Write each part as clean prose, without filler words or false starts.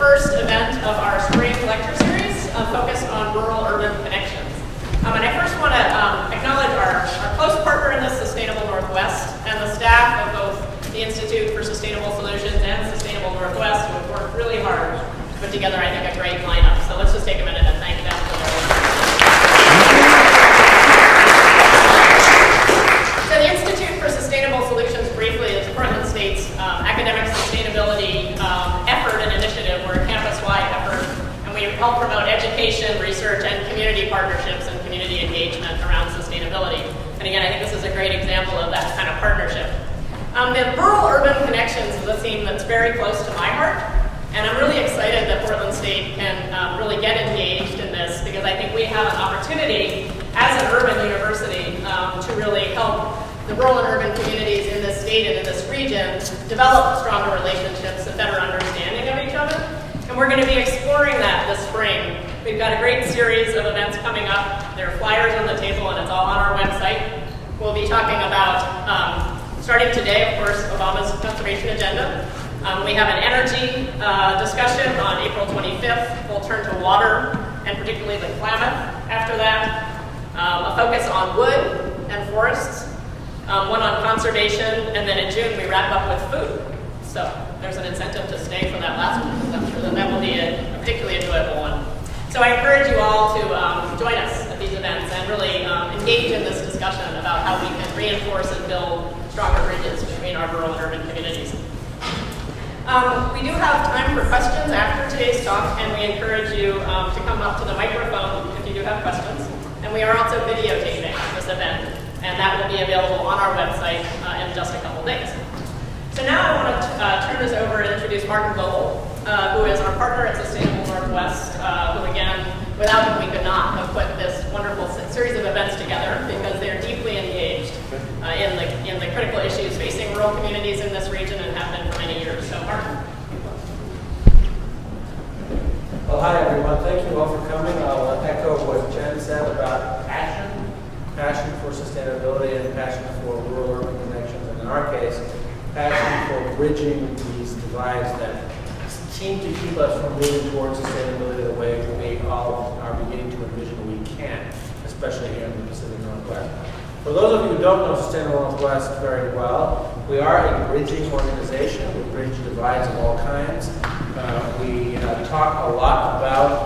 first event of our spring lecture series focused on rural-urban connections. And I first want to acknowledge our close partner in this, Sustainable Northwest, and the staff of both the Institute for Sustainable Solutions and Sustainable Northwest, who have worked really hard to put together, I think, a great lineup. So let's just take a minute and thank them for their work. So the Institute for Sustainable Solutions, briefly, is Portland State's academic sustainability effort and initiative. We're a campus-wide effort, and we help promote education, research, and community partnerships and community engagement around sustainability. And again, I think this is a great example of that kind of partnership. The rural-urban connections is a theme that's very close to my heart, and I'm really excited that Portland State can really get engaged in this, because I think we have an opportunity as an urban university to really help the rural and urban communities in this state and in this region develop stronger relationships and better understanding of each other. And we're going to be exploring that this spring. We've got a great series of events coming up. There are flyers on the table, and it's all on our website. We'll be talking about, starting today, of course, Obama's conservation agenda. We have an energy discussion on April 25th. We'll turn to water, and particularly the Klamath after that. A focus on wood and forests. One on conservation, and then in June we wrap up with food. So there's an incentive to stay for that last one, because I'm sure that will be a particularly enjoyable one. So I encourage you all to join us at these events and really engage in this discussion about how we can reinforce and build stronger bridges between our rural and urban communities. We do have time for questions after today's talk, and we encourage you to come up to the microphone if you do have questions. And we are also videotaping this event, and that will be available on our website in just a couple days. So now I want to turn this over and introduce Martin Vogel, who is our partner at Sustainable Northwest, who again, without him we could not have put this wonderful series of events together, because they're deeply engaged in the critical issues facing rural communities in this region and have been for many years. So Martin. Well, hi everyone. Thank you all for coming. I'll echo what Jen said about passion for sustainability and passion for rural-urban connections, and in our case, passion for bridging these divides that seem to keep us from moving towards sustainability the way we all are beginning to envision we can, especially here in the Pacific Northwest. For those of you who don't know Sustainable Northwest very well, we are a bridging organization. We bridge divides of all kinds. We talk a lot about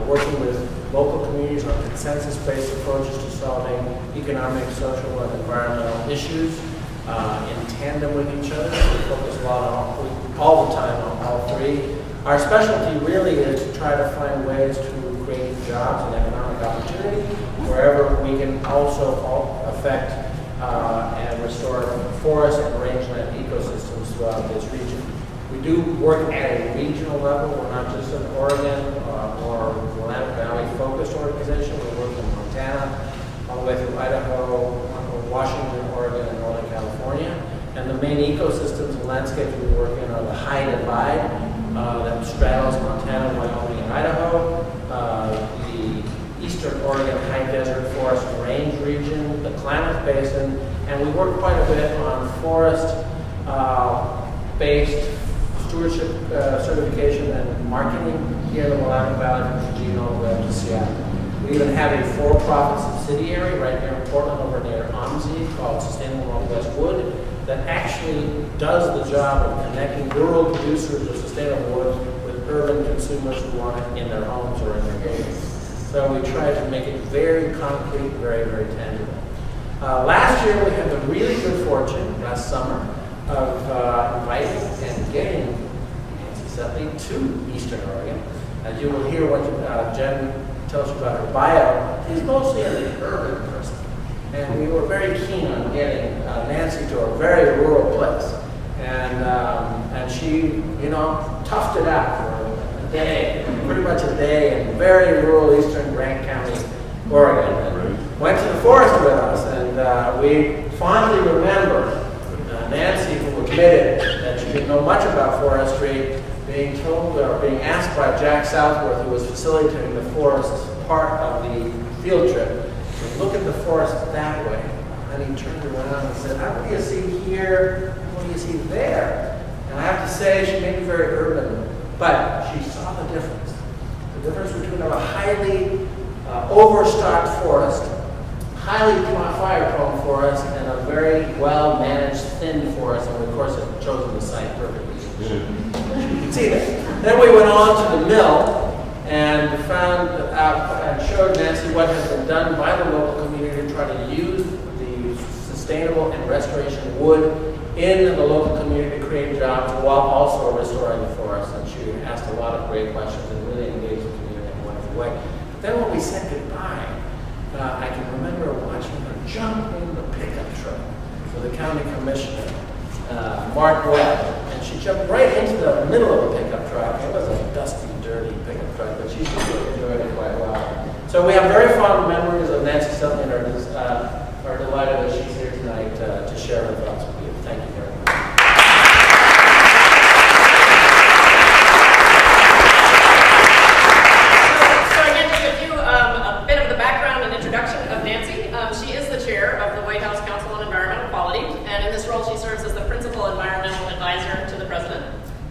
working with local communities on consensus-based approaches to solving economic, social, and environmental issues in tandem with each other. We focus a lot on all the time on all three. Our specialty really is to try to find ways to create jobs and economic opportunity wherever we can also affect and restore forest and rangeland ecosystems throughout this region. We do work at a regional level. We're not just an Oregon or Willamette Valley focused organization. We work in Montana, all the way through Idaho, Washington, Oregon, and Northern California. And the main ecosystems and landscapes we work in are the High Divide that straddles Montana, Wyoming, and Idaho, the Eastern Oregon High Desert Forest Range region, the Klamath Basin, and we work quite a bit on forest-based stewardship certification and marketing here in the Willamette Valley from Eugene all the way up to Seattle. We even have a for-profit subsidiary right here in Portland over near OMSI called Sustainable Northwest Wood that actually does the job of connecting rural producers of sustainable wood with urban consumers who want it in their homes or in their buildings. So we try to make it very concrete, very, very tangible. Last year we had the really good fortune, last summer, of inviting and getting Nancy Sutley to Eastern Oregon. As you will hear what Jen tells you about her bio, she's mostly an urban person. And we were very keen on getting Nancy to a very rural place. And she, toughed it out for a day, pretty much a day in very rural eastern Grant County, Oregon. And went to the forest with us, and we fondly remember Nancy, who admitted that she didn't know much about forestry, being told or being asked by Jack Southworth, who was facilitating the forest part of the field trip, to look at the forest that way. And he turned around and said, what do you see here? What do you see there? And I have to say, she made me very urban But she saw the difference. The difference between a highly overstocked forest, highly fire-prone forest, and a very well-managed thin forest. And of course, had chosen the site perfectly. As you can see that. Then we went on to the mill and found out and showed Nancy what has been done by the local community to try to use the sustainable and restoration wood in the local community to create jobs while also restoring the forest. And she asked a lot of great questions and really engaged the community in a wonderful way. But then when we said goodbye, I can remember watching her jump in the pickup truck with the county commissioner, Mark Webb, and she jumped right into the middle of the pickup truck. It was a dusty, dirty pickup truck, but she really enjoyed it quite well. So we have very fond memories of Nancy Sutley and are delighted that she's here tonight to share her thoughts with you. Thank you very much. So again, to give you a bit of the background and introduction of Nancy. She is the chair of the White House Council on Environmental Quality, and in this role she serves as the principal environmental advisor to the president.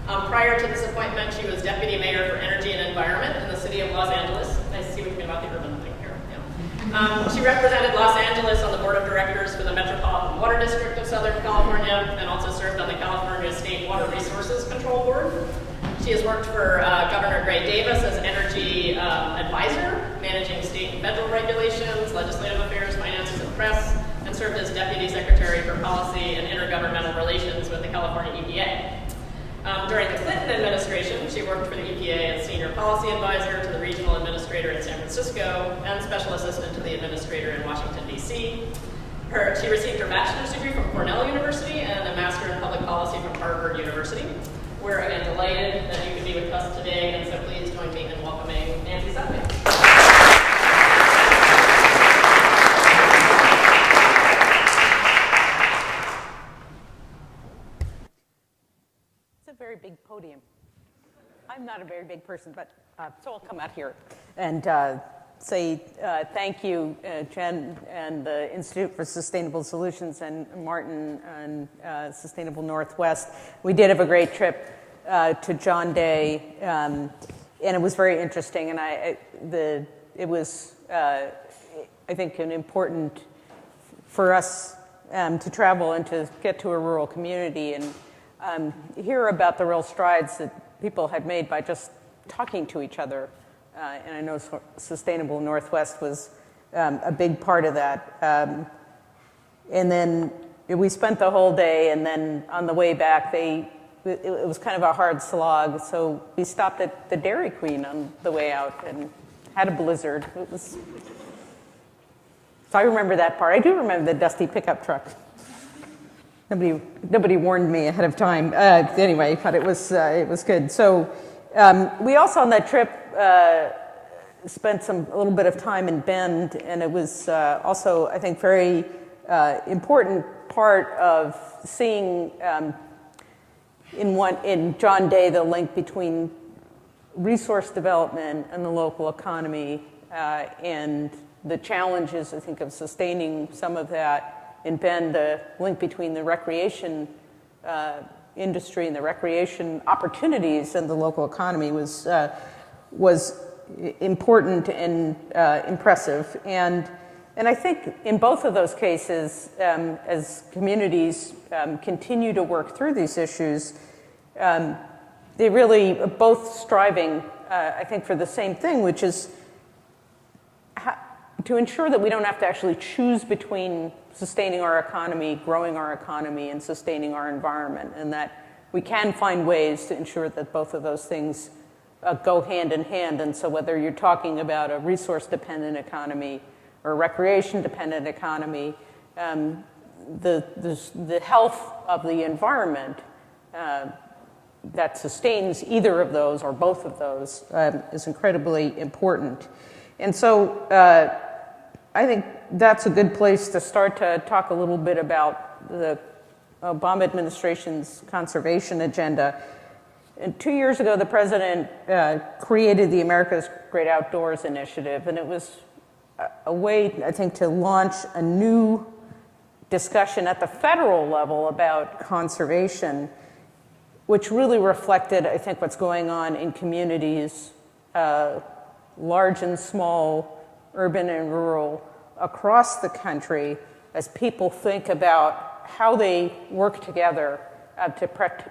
Prior to this appointment, she was deputy mayor for energy and environment in the city of Los Angeles. I see what you mean about the urban thing here. Yeah. She represented Los Angeles on the board of directors for the Metropolitan Water District of Southern California, and also served on the California State Water Resources Control Board. She has worked for Governor Gray Davis as energy advisor, managing state and federal regulations, legislative affairs, finances, and press, and served as deputy secretary for policy and intergovernmental relations with the California EPA. During the Clinton administration, she worked for the EPA as senior policy advisor to the regional administrator in San Francisco and special assistant to the administrator in Washington, D.C. She received her bachelor's degree from Cornell University and a master in public policy from Harvard University. We're again delighted that you could be with us today, and so please join me in welcoming Nancy Sutley. Very big podium. I'm not a very big person, but so I'll come out here and say thank you, Jen and the Institute for Sustainable Solutions and Martin and Sustainable Northwest. We did have a great trip to John Day, and it was very interesting. And it was I think an important for us to travel and to get to a rural community and hear about the real strides that people had made by just talking to each other. And I know Sustainable Northwest was a big part of that. And then we spent the whole day, and then on the way back, it was kind of a hard slog. So we stopped at the Dairy Queen on the way out and had a blizzard. So I remember that part. I do remember the dusty pickup truck. Nobody warned me ahead of time. Anyway, but it was good. So we also on that trip spent a little bit of time in Bend, and it was also, I think, very important part of seeing in John Day the link between resource development and the local economy and the challenges, I think, of sustaining some of that. In Bend, the link between the recreation industry and the recreation opportunities and the local economy was important and impressive. And I think in both of those cases, as communities continue to work through these issues, they really both striving, I think, for the same thing, which is to ensure that we don't have to actually choose between sustaining our economy, growing our economy, and sustaining our environment, and that we can find ways to ensure that both of those things go hand in hand. And so whether you're talking about a resource-dependent economy or a recreation-dependent economy, the health of the environment that sustains either of those or both of those is incredibly important. And so I think that's a good place to start to talk a little bit about the Obama administration's conservation agenda. And 2 years ago, the president created the America's Great Outdoors Initiative, and it was a way, I think, to launch a new discussion at the federal level about conservation. which really reflected, I think, what's going on in communities, large and small, urban and rural, across the country, as people think about how they work together to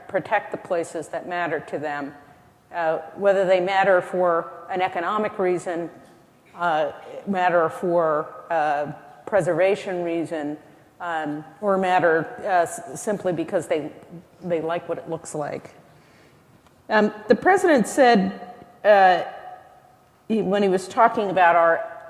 protect the places that matter to them, whether they matter for an economic reason, matter for preservation reason, or matter simply because they like what it looks like. The president said, when he was talking about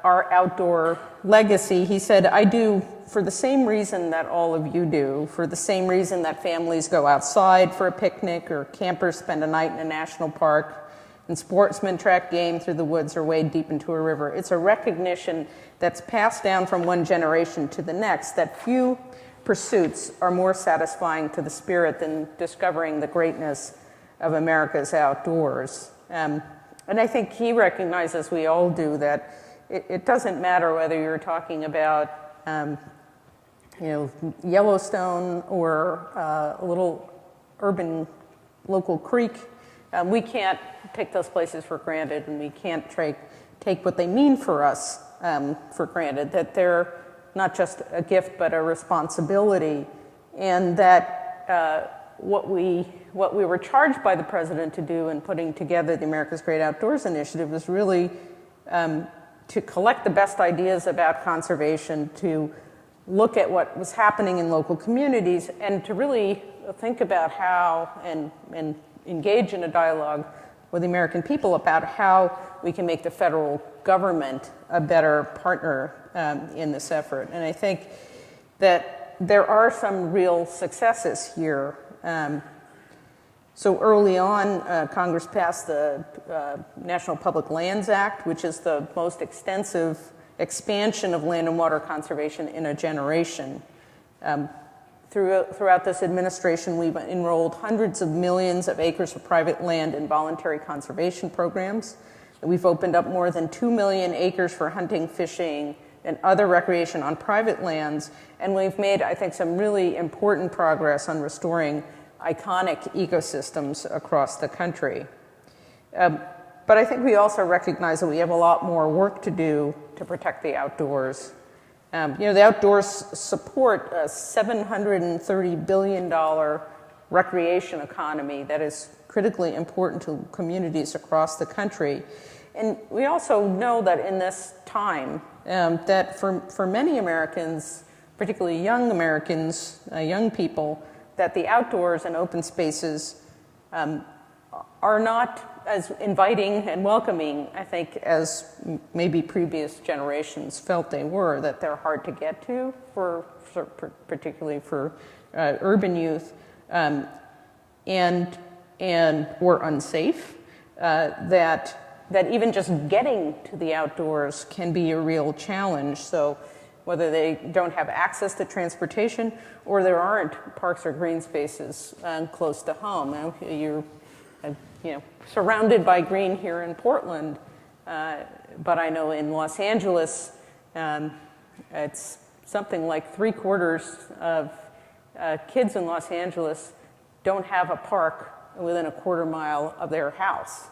our outdoor legacy, he said, I do for the same reason that all of you do, for the same reason that families go outside for a picnic or campers spend a night in a national park and sportsmen track game through the woods or wade deep into a river. It's a recognition that's passed down from one generation to the next that few pursuits are more satisfying to the spirit than discovering the greatness of America's outdoors. And I think he recognizes, we all do, that it doesn't matter whether you're talking about Yellowstone or a little urban local creek. We can't take those places for granted, and we can't take what they mean for us for granted, that they're not just a gift but a responsibility, and that what we were charged by the president to do in putting together the America's Great Outdoors Initiative was really to collect the best ideas about conservation, to look at what was happening in local communities, and to really think about how and engage in a dialogue with the American people about how we can make the federal government a better partner in this effort. And I think that there are some real successes here. So early on, Congress passed the National Public Lands Act, which is the most extensive expansion of land and water conservation in a generation. Throughout this administration, we've enrolled hundreds of millions of acres of private land in voluntary conservation programs. We've opened up more than 2 million acres for hunting, fishing, and other recreation on private lands. And we've made, I think, some really important progress on restoring iconic ecosystems across the country. But I think we also recognize that we have a lot more work to do to protect the outdoors. The outdoors support a $730 billion recreation economy that is critically important to communities across the country. And we also know that in this time, that for many Americans, particularly young Americans, young people, that the outdoors and open spaces are not as inviting and welcoming, I think, as maybe previous generations felt they were, that they're hard to get to, particularly for urban youth, and or unsafe, that even just getting to the outdoors can be a real challenge. So whether they don't have access to transportation or there aren't parks or green spaces close to home. You're surrounded by green here in Portland, but I know in Los Angeles, it's something like 3/4 of kids in Los Angeles don't have a park within a quarter mile of their house.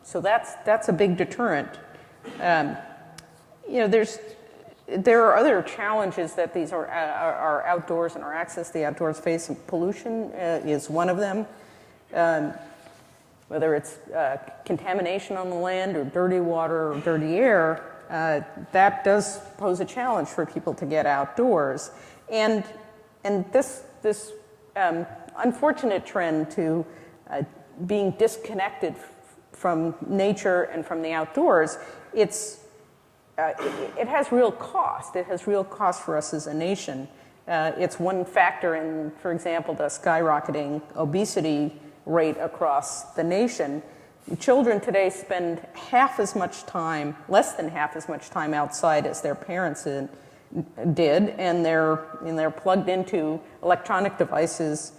So that's a big deterrent. There are other challenges that these are outdoors and our access to the outdoors face, and pollution is one of them. Whether it's contamination on the land or dirty water or dirty air, that does pose a challenge for people to get outdoors. And this unfortunate trend to being disconnected from nature and from the outdoors, it has real cost. It has real cost for us as a nation. It's one factor in, for example, the skyrocketing obesity rate across the nation. Children today spend less than half as much time outside as their parents did, and they're plugged into electronic devices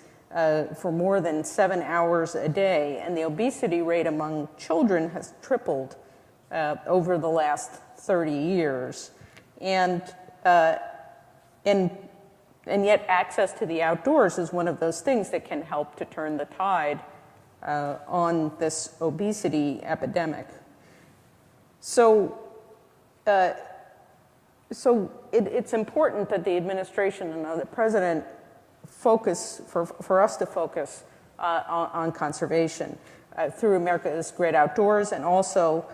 for more than 7 hours a day. And the obesity rate among children has tripled over the last 30 years. And and yet access to the outdoors is one of those things that can help to turn the tide on this obesity epidemic. So it's important that the administration and the president focus, for us to focus on conservation through America's Great Outdoors, and also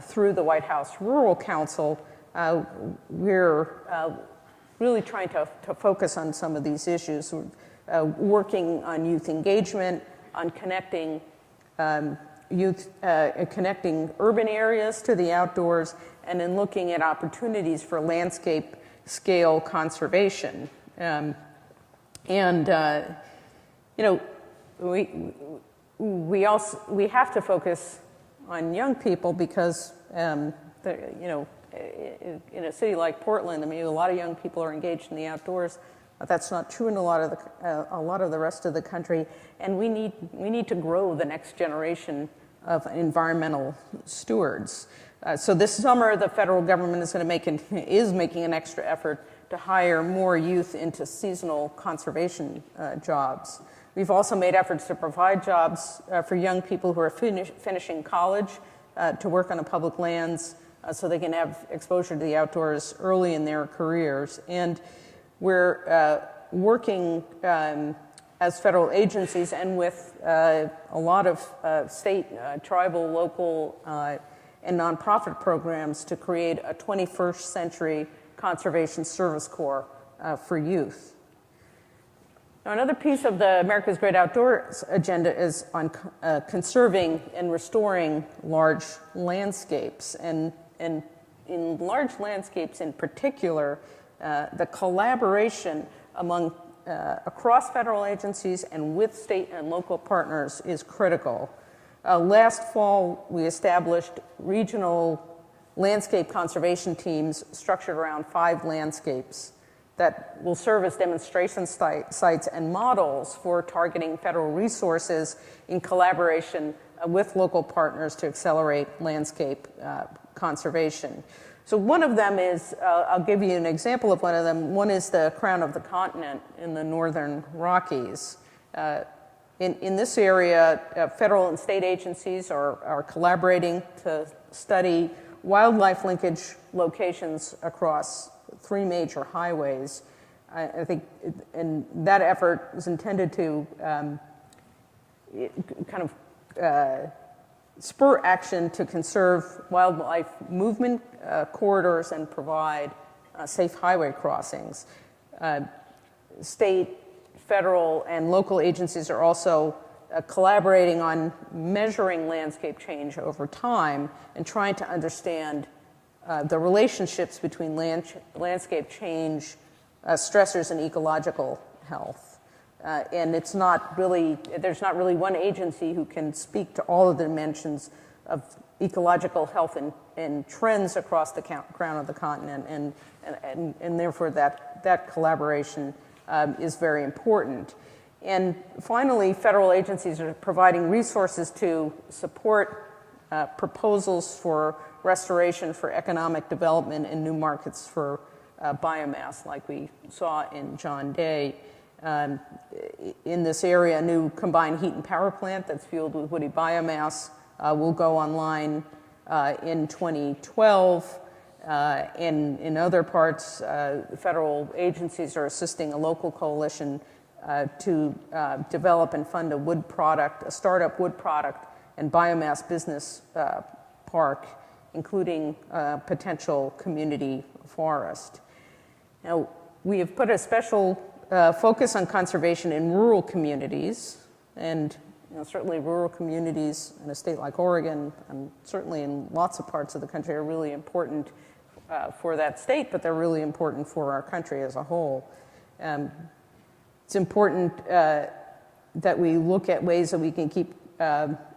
through the White House Rural Council. We're really trying to focus on some of these issues, working on youth engagement, on connecting connecting urban areas to the outdoors, and in looking at opportunities for landscape scale conservation. We have to focus on young people because in a city like Portland, I mean, a lot of young people are engaged in the outdoors. That's not true in a lot of the rest of the country, and we need to grow the next generation of environmental stewards. So this summer, the federal government is making an extra effort to hire more youth into seasonal conservation jobs. We've also made efforts to provide jobs for young people who are finishing college to work on the public lands so they can have exposure to the outdoors early in their careers. And we're working as federal agencies and with a lot of state, tribal, local, and nonprofit programs to create a 21st century conservation service corps for youth. Now, another piece of the America's Great Outdoors agenda is on conserving and restoring large landscapes. And in large landscapes in particular, the collaboration among across federal agencies and with state and local partners is critical. Last fall, we established regional landscape conservation teams structured around 5 landscapes that will serve as demonstration sites and models for targeting federal resources in collaboration with local partners to accelerate landscape conservation. So one of them is, I'll give you an example of one of them. One is the Crown of the Continent in the northern Rockies. In this area, federal and state agencies are collaborating to study wildlife linkage locations across 3 major highways. I think, and that effort is intended to spur action to conserve wildlife movement corridors and provide safe highway crossings. State, federal, and local agencies are also collaborating on measuring landscape change over time and trying to understand the relationships between landscape change, stressors, and ecological health. And there's not really one agency who can speak to all of the dimensions of ecological health and trends across the Crown of the Continent, and therefore that collaboration is very important. And finally, federal agencies are providing resources to support proposals for restoration for economic development and new markets for biomass, like we saw in John Day. In this area, a new combined heat and power plant that's fueled with woody biomass will go online in 2012. In other parts, federal agencies are assisting a local coalition to develop and fund a startup wood product and biomass business park, including potential community forest. Now, we have put a special focus on conservation in rural communities, and certainly rural communities in a state like Oregon, and certainly in lots of parts of the country, are really important for that state, but they're really important for our country as a whole. It's important that we look at ways that we can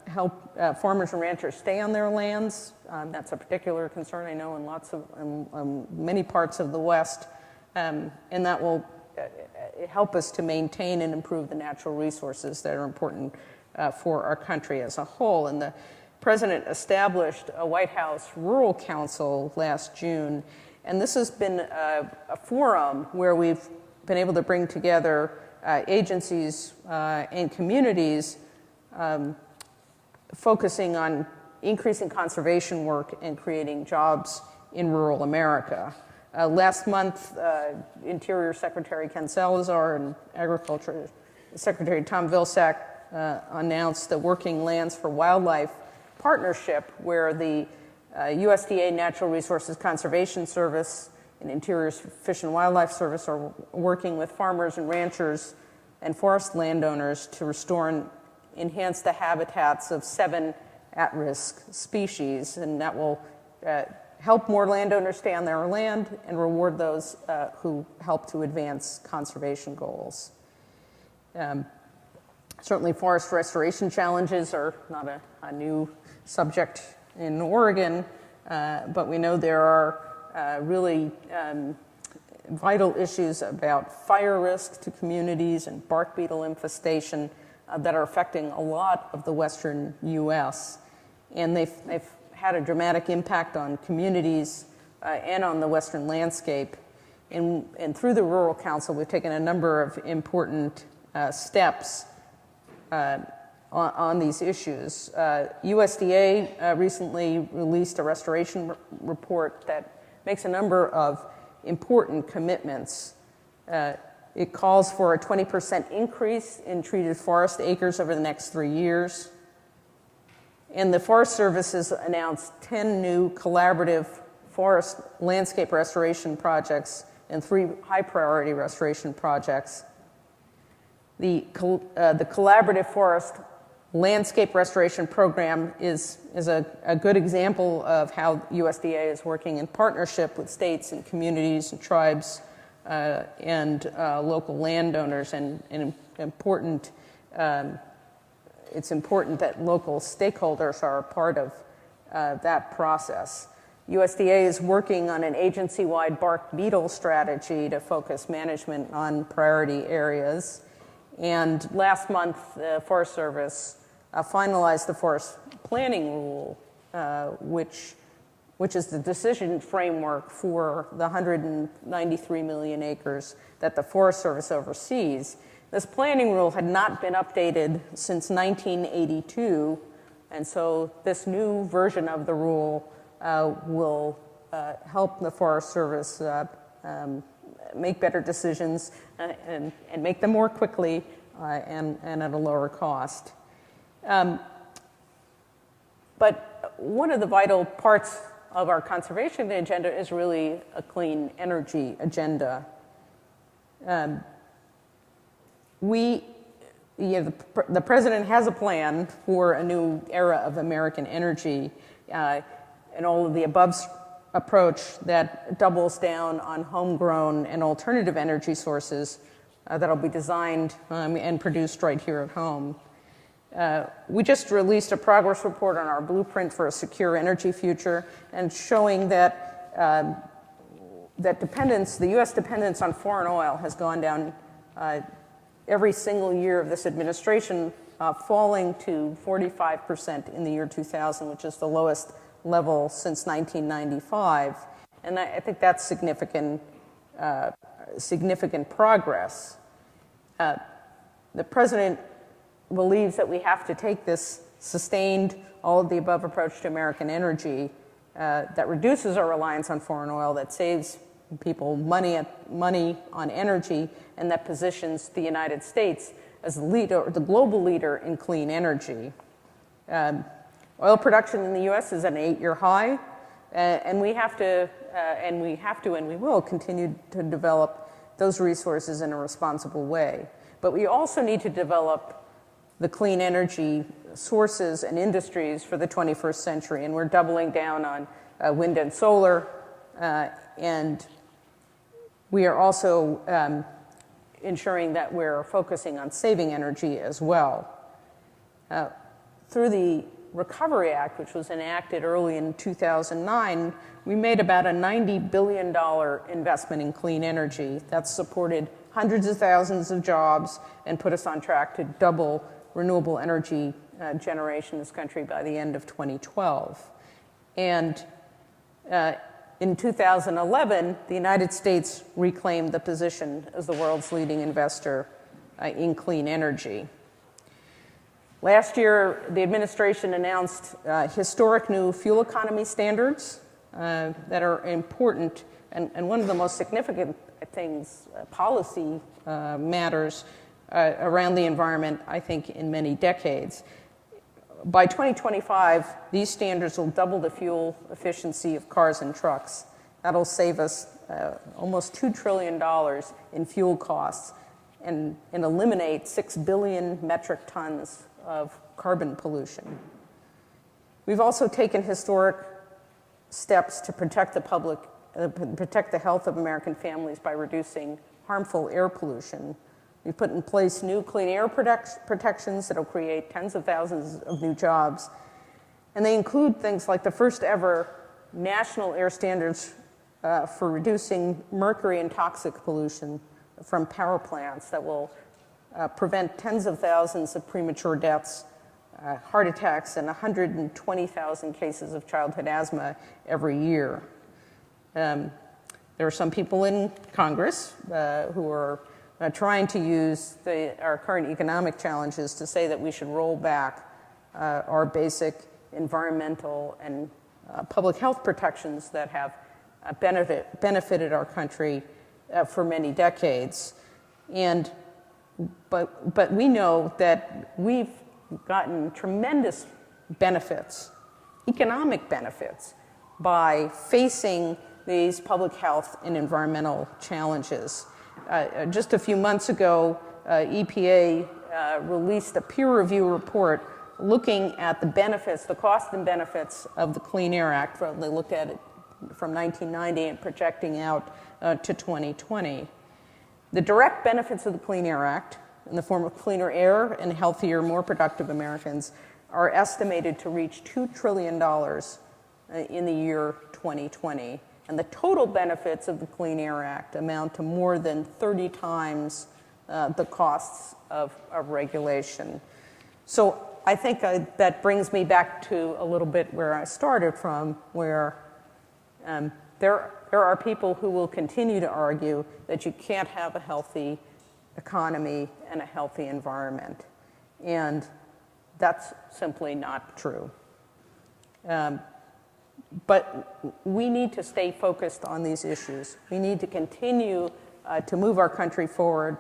help farmers and ranchers stay on their lands. That's a particular concern, I know, in many parts of the West, and that will help us to maintain and improve the natural resources that are important for our country as a whole. And the President established a White House Rural Council last June, and this has been a forum where we've been able to bring together agencies and communities focusing on increasing conservation work and creating jobs in rural America. Last month, Interior Secretary Ken Salazar and Agriculture Secretary Tom Vilsack announced the Working Lands for Wildlife partnership, where the USDA Natural Resources Conservation Service and Interior Fish and Wildlife Service are working with farmers and ranchers and forest landowners to restore and enhance the habitats of 7 at-risk species, and that will help more landowners stay on their land and reward those who help to advance conservation goals. Certainly forest restoration challenges are not a new subject in Oregon, but we know there are really vital issues about fire risk to communities and bark beetle infestation that are affecting a lot of the western U.S. And they've had a dramatic impact on communities and on the western landscape. And through the Rural Council, we've taken a number of important steps on these issues. USDA recently released a restoration report that makes a number of important commitments. It calls for a 20% increase in treated forest acres over the next 3 years. And the Forest Service has announced 10 new collaborative forest landscape restoration projects and 3 high-priority restoration projects. The Collaborative Forest Landscape Restoration Program is a good example of how USDA is working in partnership with states and communities and tribes and local landowners, and important. It's important that local stakeholders are a part of that process. USDA is working on an agency-wide bark beetle strategy to focus management on priority areas. And last month, the Forest Service finalized the Forest Planning Rule, which is the decision framework for the 193 million acres that the Forest Service oversees. This planning rule had not been updated since 1982, and so this new version of the rule will help the Forest Service make better decisions and make them more quickly and at a lower cost. But one of the vital parts of our conservation agenda is really a clean energy agenda. The president has a plan for a new era of American energy, and all of the above approach that doubles down on homegrown and alternative energy sources that'll be designed and produced right here at home. We just released a progress report on our blueprint for a secure energy future, and showing that the U.S. dependence on foreign oil has gone down every single year of this administration, falling to 45% in the year 2000, which is the lowest level since 1995. And I think that's significant progress. The president believes that we have to take this sustained, all of the above approach to American energy that reduces our reliance on foreign oil, that saves people money on energy, and that positions the United States as the global leader in clean energy. Oil production in the U.S. is at an 8-year high, and we will continue to develop those resources in a responsible way. But we also need to develop the clean energy sources and industries for the 21st century, and we're doubling down on wind and solar, and we are also ensuring that we're focusing on saving energy as well. Through the Recovery Act, which was enacted early in 2009, we made about a $90 billion investment in clean energy. That's supported hundreds of thousands of jobs and put us on track to double renewable energy generation in this country by the end of 2012. And In 2011, the United States reclaimed the position as the world's leading investor in clean energy. Last year, the administration announced historic new fuel economy standards that are important, and one of the most significant things, policy matters around the environment, I think, in many decades. By 2025, these standards will double the fuel efficiency of cars and trucks. That'll save us almost $2 trillion in fuel costs and eliminate 6 billion metric tons of carbon pollution. We've also taken historic steps to protect the public, protect the health of American families by reducing harmful air pollution. We've put in place new clean air protections that will create tens of thousands of new jobs. And they include things like the first ever national air standards for reducing mercury and toxic pollution from power plants that will prevent tens of thousands of premature deaths, heart attacks, and 120,000 cases of childhood asthma every year. There are some people in Congress who are trying to use our current economic challenges to say that we should roll back our basic environmental and public health protections that have benefited our country for many decades. But we know that we've gotten tremendous benefits, economic benefits, by facing these public health and environmental challenges. Just a few months ago, EPA released a peer review report looking at the benefits, the cost and benefits of the Clean Air Act. They looked at it from 1990 and projecting out to 2020. The direct benefits of the Clean Air Act, in the form of cleaner air and healthier, more productive Americans, are estimated to reach $2 trillion in the year 2020. And the total benefits of the Clean Air Act amount to more than 30 times the costs of regulation. So I think that brings me back to a little bit where I started from, where there are people who will continue to argue that you can't have a healthy economy and a healthy environment. And that's simply not true. But we need to stay focused on these issues. We need to continue to move our country forward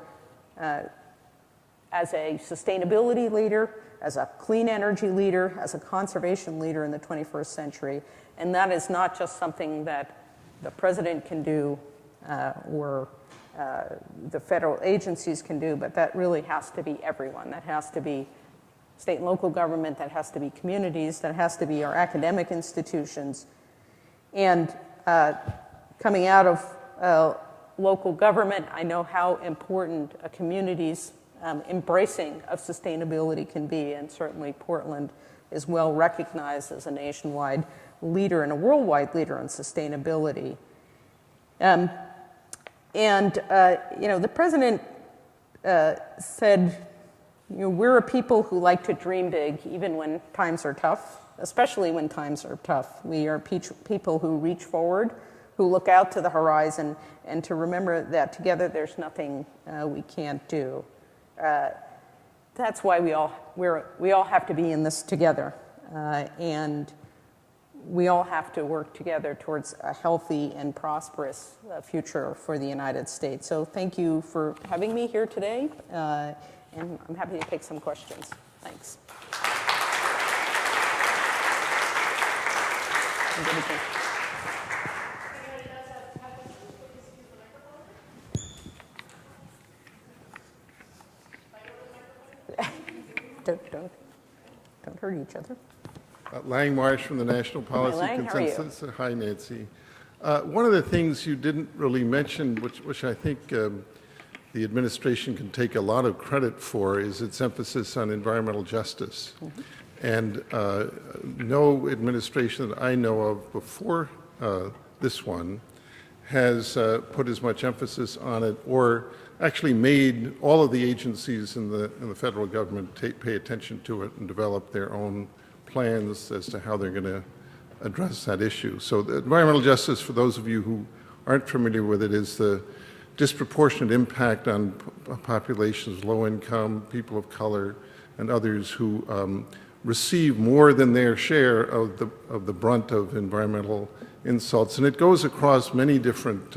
as a sustainability leader, as a clean energy leader, as a conservation leader in the 21st century. And that is not just something that the president can do or the federal agencies can do, but that really has to be everyone. That has to be state and local government, that has to be communities, that has to be our academic institutions. And coming out of local government, I know how important a community's embracing of sustainability can be, and certainly Portland is well recognized as a nationwide leader and a worldwide leader in sustainability. The president said, we're a people who like to dream big even when times are tough, especially when times are tough. We are people who reach forward, who look out to the horizon, and to remember that together there's nothing we can't do. That's why we all have to be in this together, and we all have to work together towards a healthy and prosperous future for the United States. So thank you for having me here today. And I'm happy to take some questions. Thanks. Don't hurt each other. Lang Marsh from the National Policy Consensus. Hi, Nancy. One of the things you didn't really mention, which I think the administration can take a lot of credit for, is its emphasis on environmental justice. Mm-hmm. And no administration that I know of before this one has put as much emphasis on it, or actually made all of the agencies in the federal government pay attention to it and develop their own plans as to how they're going address that issue. So the environmental justice, for those of you who aren't familiar with it, is the disproportionate impact on populations, low income, people of color, and others who receive more than their share of the brunt of environmental insults. And it goes across many different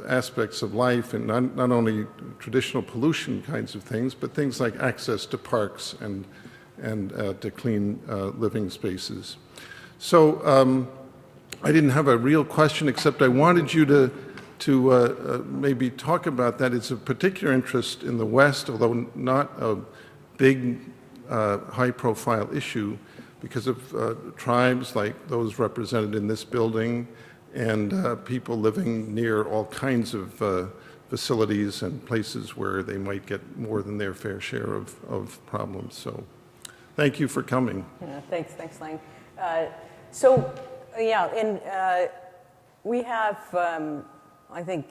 aspects of life, and not only traditional pollution kinds of things, but things like access to parks and to clean living spaces. So I didn't have a real question, except I wanted you to maybe talk about that. It's of particular interest in the West, although not a big, high-profile issue, because of tribes like those represented in this building and people living near all kinds of facilities and places where they might get more than their fair share of problems. So thank you for coming. Yeah, thanks, Lang. We have, I think,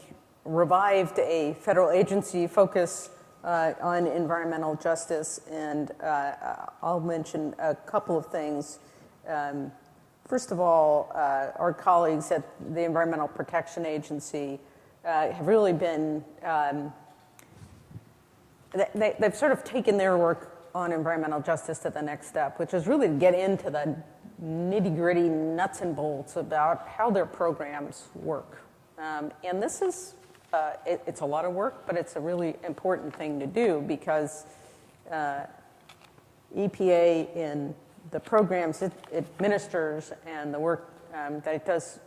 revived a federal agency focus on environmental justice, and I'll mention a couple of things. First of all, our colleagues at the Environmental Protection Agency have really been, they've sort of taken their work on environmental justice to the next step, which is really to get into the nitty-gritty nuts and bolts about how their programs work. And this is, it's a lot of work, but it's a really important thing to do, because EPA in the programs it administers and the work that it does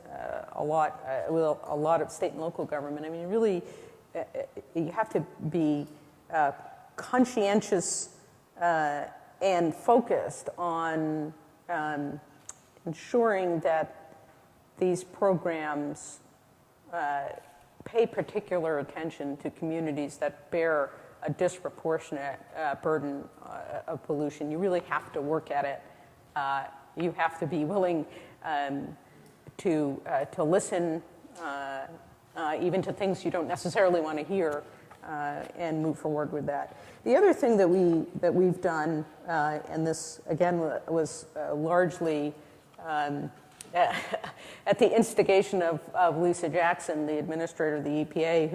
a lot with a lot of state and local government. I mean, really, you have to be conscientious and focused on ensuring that these programs pay particular attention to communities that bear a disproportionate burden of pollution. You really have to work at it. You have to be willing to listen even to things you don't necessarily want to hear, and move forward with that. The other thing that we've done, and this again was largely at the instigation of Lisa Jackson, the administrator of the EPA,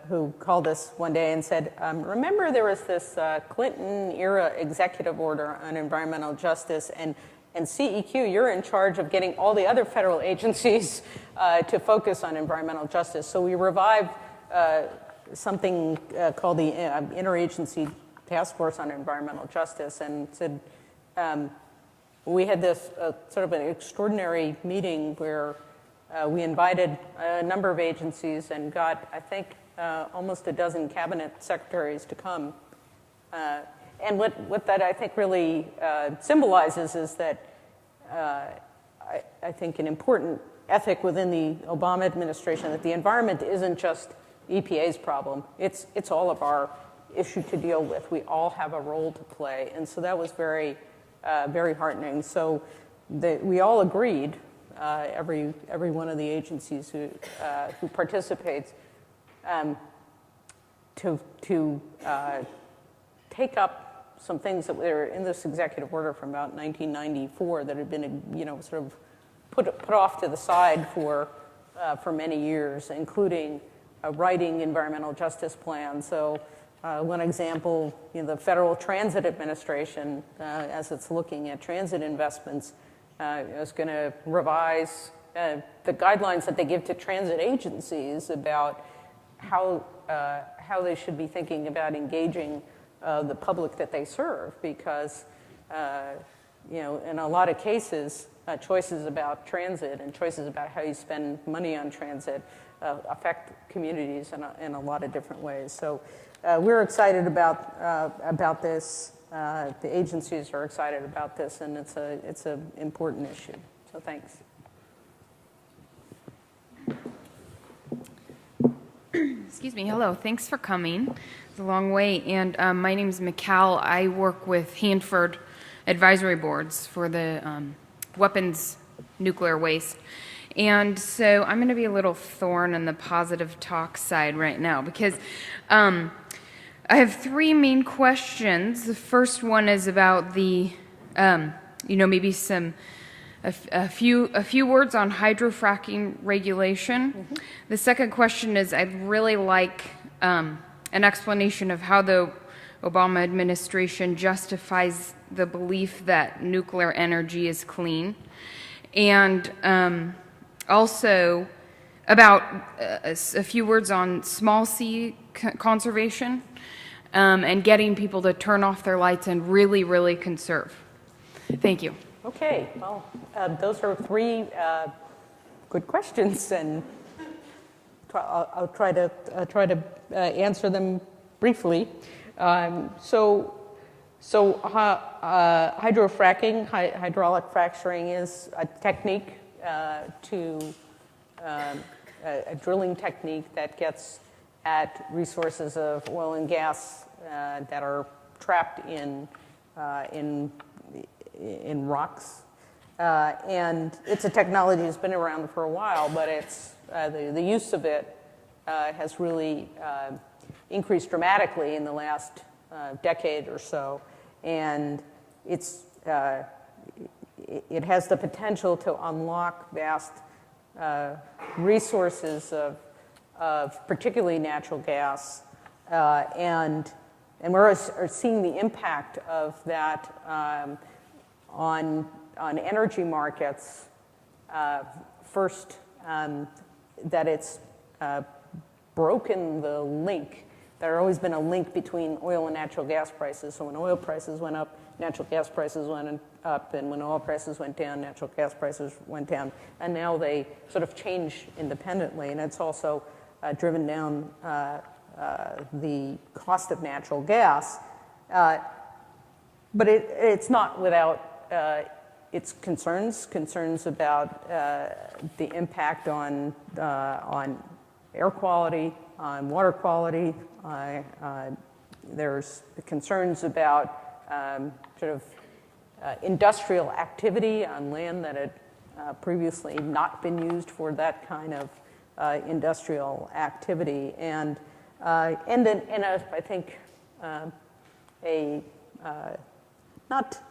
who called us one day and said, remember there was this Clinton-era executive order on environmental justice, and CEQ, you're in charge of getting all the other federal agencies to focus on environmental justice. So we revived something called the Interagency Task Force on Environmental Justice, and said, we had this sort of an extraordinary meeting where we invited a number of agencies and got, I think, almost a dozen cabinet secretaries to come. And what that, I think, really symbolizes is that I think an important ethic within the Obama administration, that the environment isn't just EPA's problem. It's all of our issue to deal with. We all have a role to play. And so that was very heartening. So we all agreed, every one of the agencies who participates, to take up some things that were in this executive order from about 1994 that had been, sort of put off to the side for many years, including writing environmental justice plans. So one example, the Federal Transit Administration, as it's looking at transit investments, is going to revise the guidelines that they give to transit agencies about how they should be thinking about engaging the public that they serve, because in a lot of cases, choices about transit and choices about how you spend money on transit affect communities in a lot of different ways. So we're excited about this. The agencies are excited about this, and it's an important issue. So thanks. Excuse me. Hello. Thanks for coming. It's a long way. And my name is McCall. I work with Hanford advisory boards for the weapons nuclear waste. And so I'm going to be a little thorn on the positive talk side right now, because I have three main questions. The first one is about the, maybe some a few words on hydrofracking regulation. Mm-hmm. The second question is, I'd really like an explanation of how the Obama administration justifies the belief that nuclear energy is clean, and also about a few words on small c conservation and getting people to turn off their lights and really, really conserve. Thank you. Okay, well, those are three good questions, and I'll try to answer them briefly. Hydrofracking, hydraulic fracturing, is a technique a drilling technique that gets at resources of oil and gas that are trapped in rocks. And it's a technology that's been around for a while, but it's the use of it has really increased dramatically in the last decade or so, and it has the potential to unlock vast resources of particularly natural gas, and we're seeing the impact of that on energy markets. First, that it's broken the link. There always been a link between oil and natural gas prices. So when oil prices went up, natural gas prices went up, and when oil prices went down, natural gas prices went down. And now they sort of change independently, and it's also driven down the cost of natural gas. But it's not without its concerns about the impact on air quality, on water quality. There's concerns about sort of industrial activity on land that had previously not been used for that kind of industrial activity, and I think not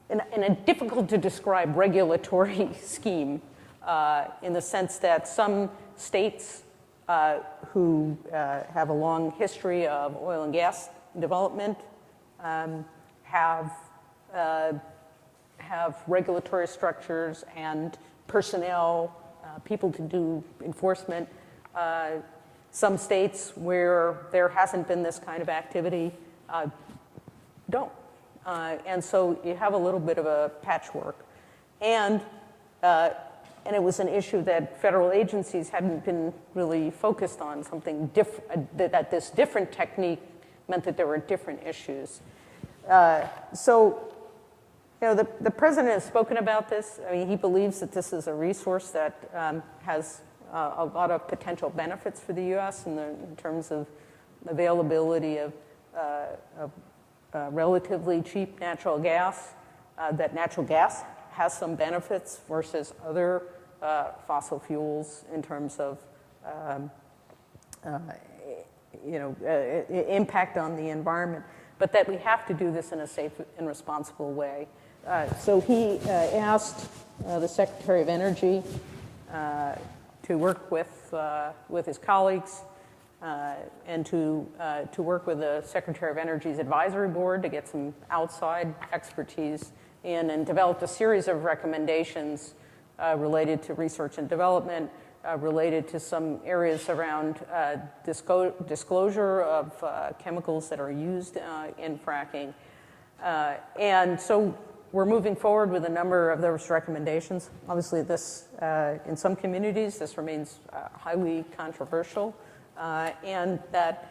in a difficult to describe regulatory scheme, in the sense that some states who have a long history of oil and gas development have regulatory structures and personnel, people to do enforcement. Some states where there hasn't been this kind of activity don't. And so you have a little bit of a patchwork. And it was an issue that federal agencies hadn't been really focused on, something different, that this different technique meant that there were different issues. The president has spoken about this. I mean, he believes that this is a resource that has a lot of potential benefits for the U.S. in terms of availability of relatively cheap natural gas, that natural gas has some benefits versus other fossil fuels in terms of impact on the environment, but that we have to do this in a safe and responsible way. So he asked the Secretary of Energy to work with his colleagues and to work with the Secretary of Energy's advisory board to get some outside expertise in, and developed a series of recommendations related to research and development, related to some areas around disclosure of chemicals that are used in fracking. And so we're moving forward with a number of those recommendations. Obviously, this, in some communities, this remains highly controversial, and that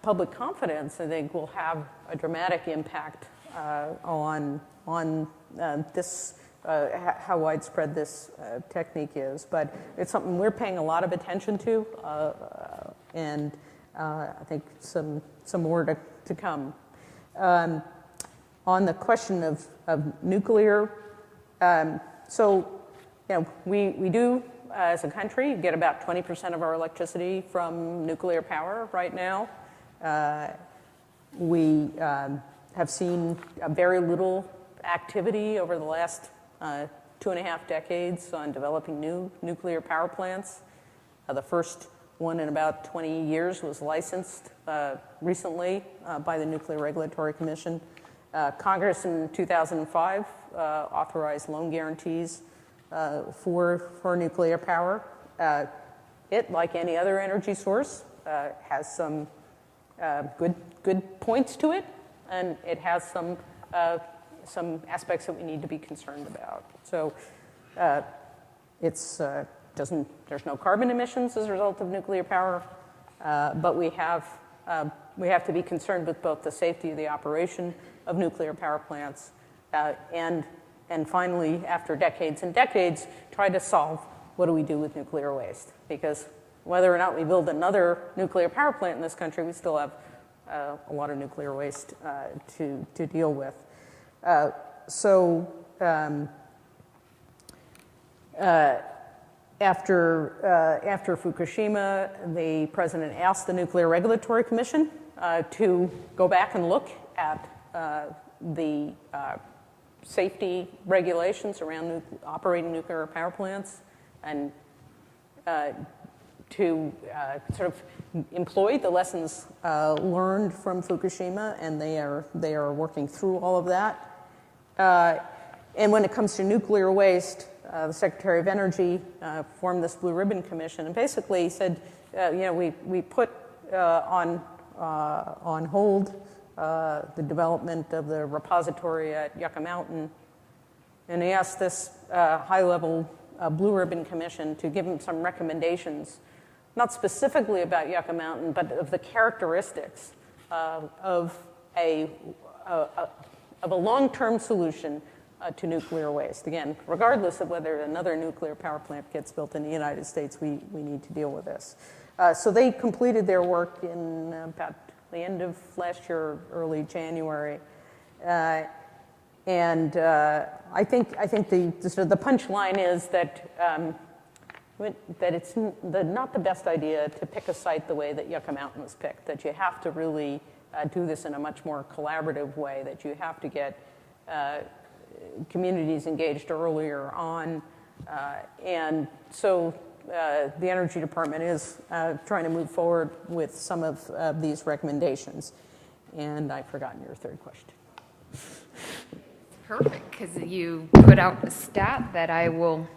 public confidence, I think, will have a dramatic impact on this, how widespread this technique is. But it's something we're paying a lot of attention to, and I think some more to come. On the question of nuclear, we do, as a country, get about 20% of our electricity from nuclear power right now. We have seen very little activity over the last 2.5 decades on developing new nuclear power plants. The first one in about 20 years was licensed recently by the Nuclear Regulatory Commission. Congress in 2005 authorized loan guarantees for nuclear power. It, like any other energy source, has some good points to it, and it has some aspects that we need to be concerned about. So there's no carbon emissions as a result of nuclear power, but we have to be concerned with both the safety of the operation of nuclear power plants and finally, after decades and decades, try to solve what do we do with nuclear waste. Because whether or not we build another nuclear power plant in this country, we still have a lot of nuclear waste to deal with. After Fukushima, the president asked the Nuclear Regulatory Commission to go back and look at the safety regulations around operating nuclear power plants and to sort of employ the lessons learned from Fukushima, and they are working through all of that. And when it comes to nuclear waste, the Secretary of Energy formed this Blue Ribbon Commission and basically said, we put on hold the development of the repository at Yucca Mountain, and he asked this high-level Blue Ribbon Commission to give him some recommendations, not specifically about Yucca Mountain, but of the characteristics of a long-term solution to nuclear waste. Again, regardless of whether another nuclear power plant gets built in the United States, we need to deal with this. So they completed their work in about the end of last year, early January. And I think the punchline is that it's not the best idea to pick a site the way that Yucca Mountain was picked, that you have to really do this in a much more collaborative way, that you have to get communities engaged earlier on. And so the Energy Department is trying to move forward with some of these recommendations. And I've forgotten your third question. Perfect, because you put out a stat that I will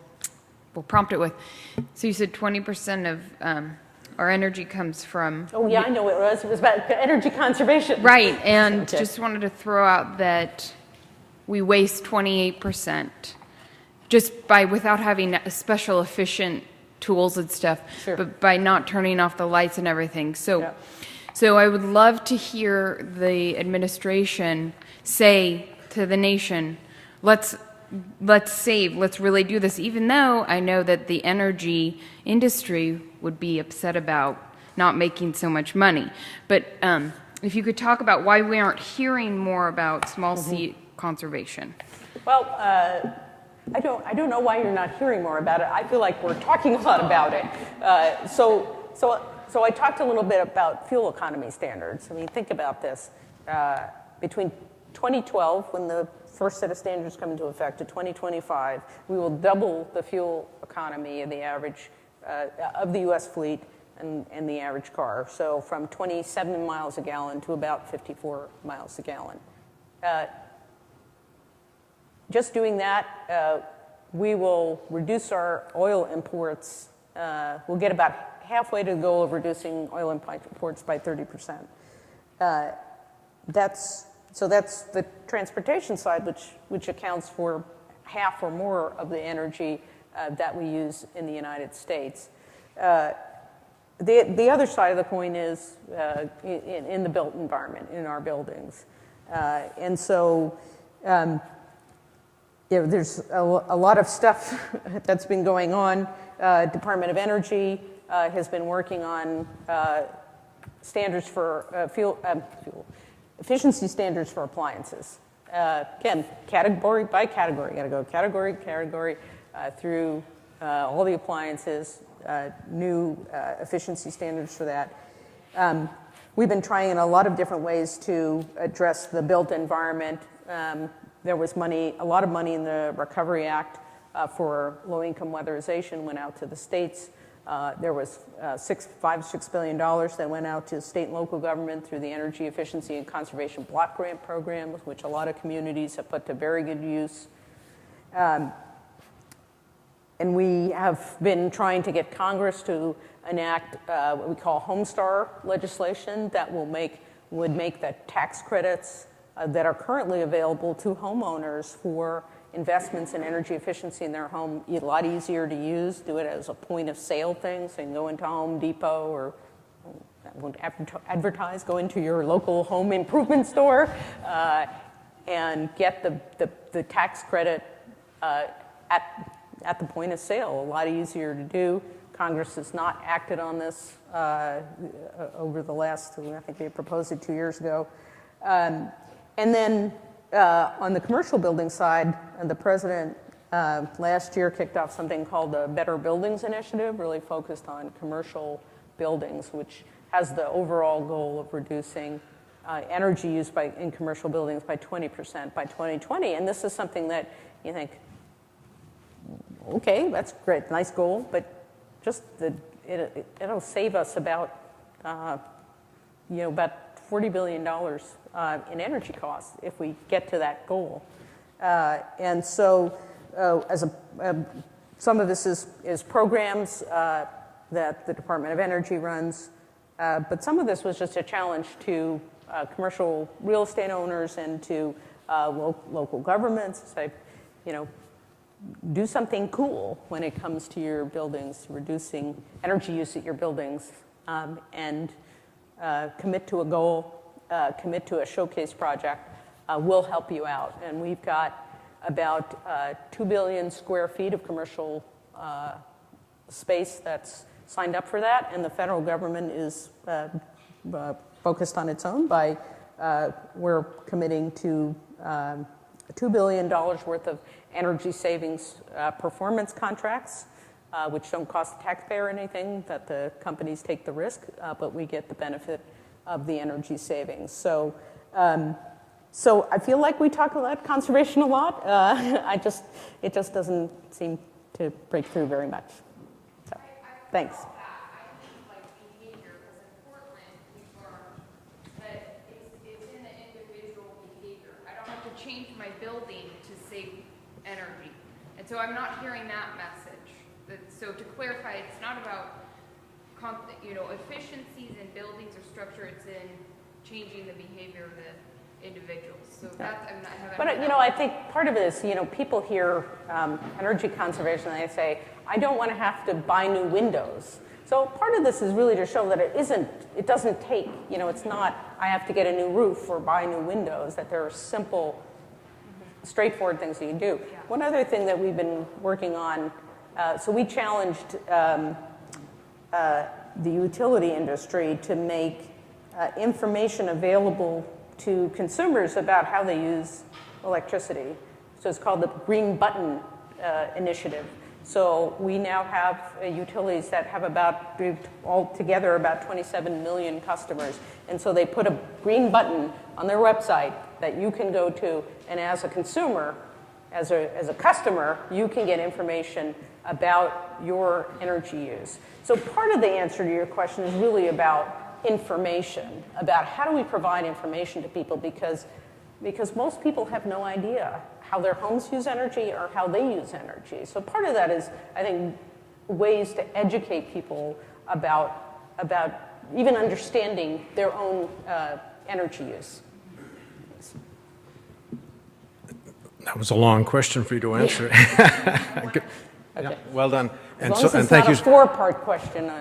prompt it with. So you said 20% of our energy comes from... Oh, yeah, I know what it was. It was about energy conservation. Right, and Okay. Just wanted to throw out that we waste 28% just without having special efficient tools and stuff, Sure. but by not turning off the lights and everything. So, Yeah. so I would love to hear the administration say to the nation, let's save, let's really do this, even though I know that the energy industry would be upset about not making so much money. But if you could talk about why we aren't hearing more about small C conservation. Well, I don't know why you're not hearing more about it. I feel like we're talking a lot about it. So I talked a little bit about fuel economy standards. I mean, think about this. Between 2012, when the first set of standards come into effect, to 2025, we will double the fuel economy of the average of the U.S. fleet and the average car. So from 27 miles a gallon to about 54 miles a gallon. Just doing that, we will reduce our oil imports. We'll get about halfway to the goal of reducing oil imports by 30%. That's the transportation side, which accounts for half or more of the energy that we use in the United States. The other side of the coin is in the built environment, in our buildings. And so there's a lot of stuff that's been going on. Department of Energy has been working on standards for fuel efficiency standards for appliances. Again, category by category. You got to go category through all the appliances, new efficiency standards for that. We've been trying in a lot of different ways to address the built environment. There was a lot of money in the Recovery Act for low-income weatherization went out to the states. There was $6 billion that went out to state and local government through the Energy Efficiency and Conservation Block Grant Program, which a lot of communities have put to very good use. And we have been trying to get Congress to enact what we call Homestar legislation that would make the tax credits that are currently available to homeowners for investments in energy efficiency in their home a lot easier to use. Do it as a point of sale thing, so you can go into Home Depot or I won't advertise, go into your local home improvement store and get the tax credit at the point of sale. A lot easier to do. Congress has not acted on this over the last, I think they proposed it 2 years ago. And then on the commercial building side, the president last year kicked off something called the Better Buildings Initiative, really focused on commercial buildings, which has the overall goal of reducing energy use in commercial buildings by 20% by 2020. And this is something that you think, okay, that's great, nice goal, but just it'll save us about about $40 billion in energy costs if we get to that goal. And so some of this is programs that the Department of Energy runs, but some of this was just a challenge to commercial real estate owners and to local governments. Say, do something cool when it comes to your buildings, reducing energy use at your buildings, and commit to a goal, commit to a showcase project, will help you out. And we've got about 2 billion square feet of commercial space that's signed up for that, and the federal government is focused on its own by, we're committing to $2 billion worth of energy savings performance contracts, which don't cost the taxpayer anything, that the companies take the risk, but we get the benefit of the energy savings. So I feel like we talk about conservation a lot. It just doesn't seem to break through very much. So, thanks. Change my building to save energy. And so I'm not hearing that message. So to clarify, it's not about efficiencies in buildings or structure, it's in changing the behavior of the individuals. So that's, But I think part of it is, people hear energy conservation and they say, I don't want to have to buy new windows. So part of this is really to show that it doesn't take, it's not, I have to get a new roof or buy new windows, that there are simple, straightforward things that you do. Yeah. One other thing that we've been working on, so we challenged the utility industry to make information available to consumers about how they use electricity. So it's called the Green Button Initiative. So we now have utilities that have altogether about 27 million customers. And so they put a green button on their website that you can go to, and as a consumer, as a customer, you can get information about your energy use. So part of the answer to your question is really about information, about how do we provide information to people, because most people have no idea how their homes use energy or how they use energy. So part of that is, I think, ways to educate people about even understanding their own energy use. That was a long question for you to answer. Okay. Yeah, well done. As long as it's not a four-part question.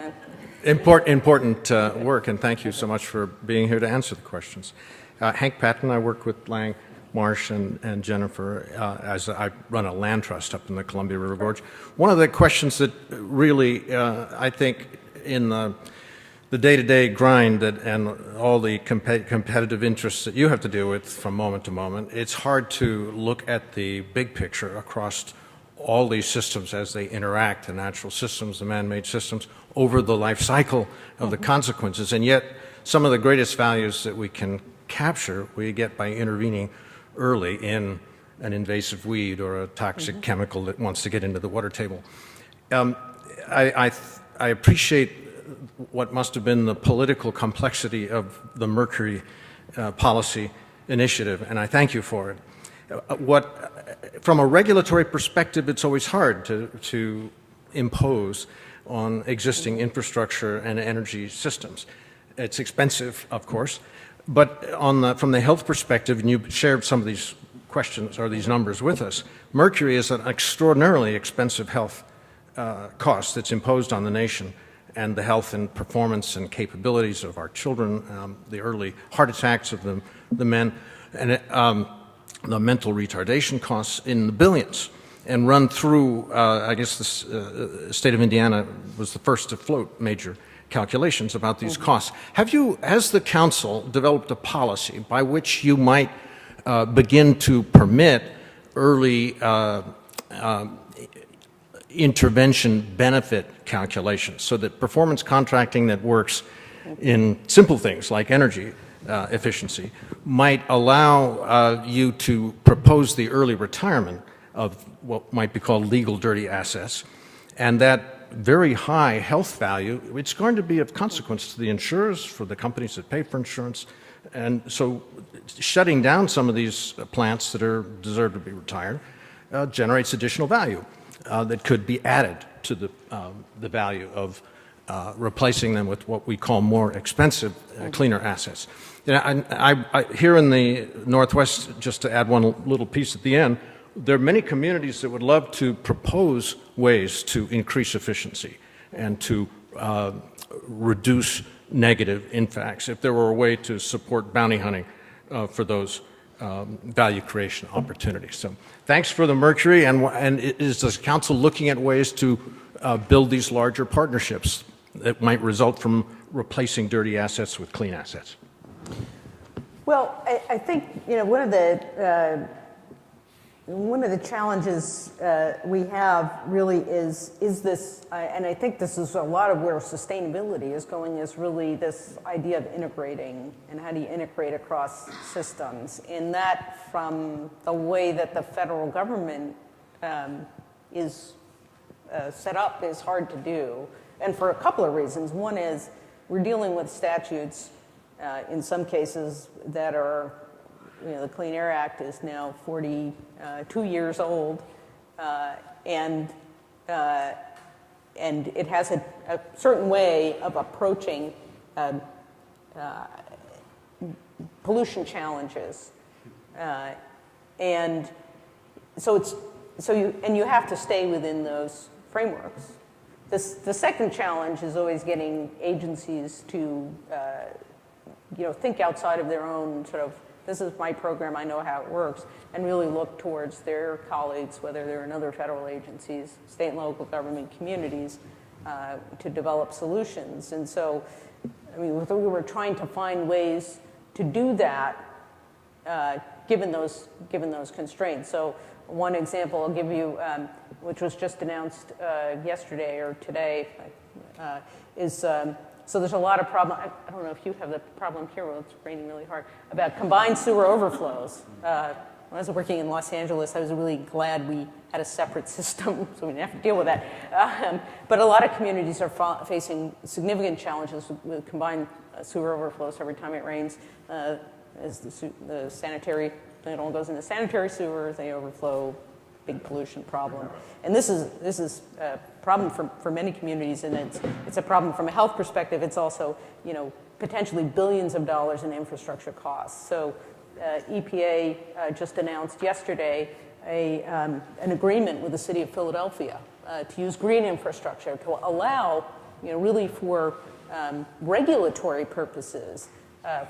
Important work, and thank you so much for being here to answer the questions. Hank Patton, I work with Lang, Marsh, and Jennifer as I run a land trust up in the Columbia River Gorge. One of the questions that really, I think, in the day-to-day grind and all the competitive interests that you have to deal with from moment to moment, it's hard to look at the big picture across all these systems as they interact, the natural systems, the man-made systems, over the life cycle of the consequences. And yet, some of the greatest values that we can capture, we get by intervening early in an invasive weed or a toxic chemical that wants to get into the water table. I appreciate what must have been the political complexity of the Mercury policy initiative, and I thank you for it. From a regulatory perspective, it's always hard to impose on existing infrastructure and energy systems. It's expensive, of course, but from the health perspective, and you shared some of these questions or these numbers with us, mercury is an extraordinarily expensive health cost that's imposed on the nation, and the health and performance and capabilities of our children, the early heart attacks of the men, and the mental retardation costs in the billions, and run through, I guess the state of Indiana was the first to float major calculations about these costs. Has the council developed a policy by which you might begin to permit early intervention benefit calculations so that performance contracting that works in simple things like energy efficiency might allow you to propose the early retirement of what might be called legal dirty assets, and that very high health value, it's going to be of consequence to the insurers, for the companies that pay for insurance, and so shutting down some of these plants that deserve to be retired generates additional value that could be added to the value of replacing them with what we call more expensive, cleaner assets. You know, here in the Northwest, just to add one little piece at the end, there are many communities that would love to propose ways to increase efficiency and to reduce negative impacts if there were a way to support bounty hunting for those value creation opportunities. So thanks for the mercury, and is the council looking at ways to build these larger partnerships that might result from replacing dirty assets with clean assets? Well, I think, you know, one of the challenges we have really is this, and I think this is a lot of where sustainability is going, is really this idea of integrating, and how do you integrate across systems. And that, from the way that the federal government is set up, is hard to do, and for a couple of reasons. One is we're dealing with statutes in some cases that are, you know, the Clean Air Act is now 42 years old, and it has a certain way of approaching pollution challenges, and so you have to stay within those frameworks. The second challenge is always getting agencies to think outside of their own sort of, this is my program, I know how it works, and really look towards their colleagues, whether they're in other federal agencies, state and local government communities, to develop solutions. And so, I mean, we were trying to find ways to do that, given those constraints. So one example I'll give you, which was just announced yesterday or today, is so there's a lot of problem. I don't know if you have the problem here, well, it's raining really hard, about combined sewer overflows. When I was working in Los Angeles, I was really glad we had a separate system, so we didn't have to deal with that. But a lot of communities are facing significant challenges with combined sewer overflows every time it rains. As the sanitary, it all goes into sanitary sewers, they overflow, big pollution problem. And this is a problem for many communities, and it's a problem from a health perspective. It's also, potentially billions of dollars in infrastructure costs. So EPA just announced yesterday an agreement with the city of Philadelphia to use green infrastructure to allow, really for regulatory purposes,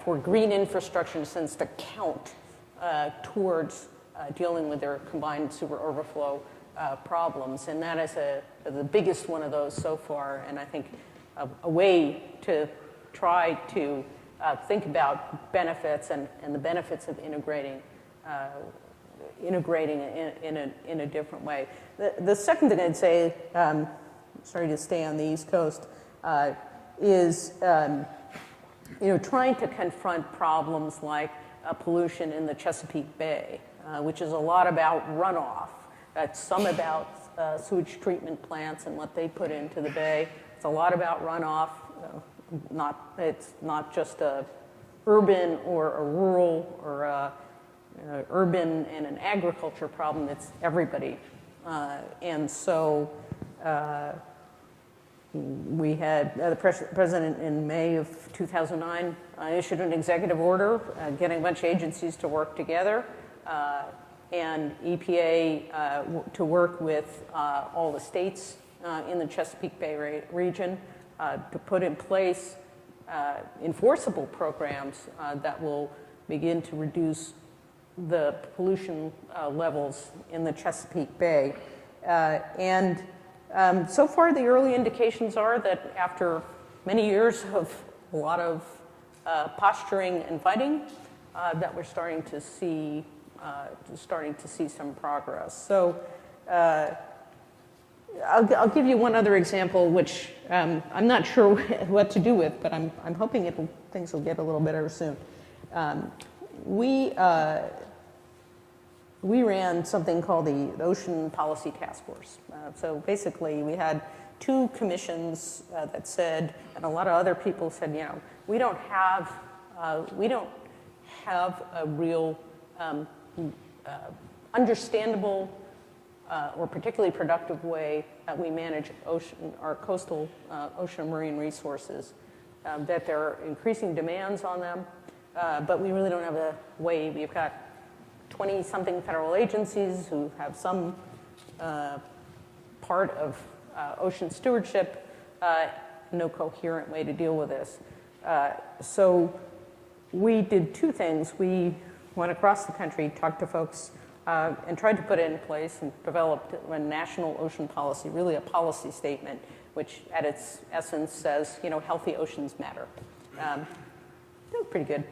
for green infrastructure in a sense to count towards dealing with their combined sewer overflow problems. And that is the biggest one of those so far, and I think a way to try to think about benefits and the benefits of integrating in a different way. The second thing I'd say, sorry to stay on the East Coast, is trying to confront problems like pollution in the Chesapeake Bay, which is a lot about runoff. It's some about sewage treatment plants and what they put into the bay. It's a lot about runoff. It's not just a urban or a rural or a urban and an agriculture problem. It's everybody. And so we had the president in May of 2009 issued an executive order getting a bunch of agencies to work together, and EPA to work with all the states in the Chesapeake Bay region to put in place enforceable programs that will begin to reduce the pollution levels in the Chesapeake Bay. So far, the early indications are that after many years of a lot of posturing and fighting, that we're starting to see some progress. So I'll give you one other example, which I'm not sure what to do with, but I'm hoping things will get a little better soon. We ran something called the Ocean Policy Task Force. So basically, we had two commissions that said, and a lot of other people said, you know, we don't have a real understandable or particularly productive way that we manage our coastal ocean marine resources. That there are increasing demands on them, but we really don't have a way. We've got 20-something federal agencies who have some part of ocean stewardship, no coherent way to deal with this. So we did two things. We went across the country, talked to folks, and tried to put it in place and developed a national ocean policy, really a policy statement, which at its essence says, you know, healthy oceans matter. Pretty good.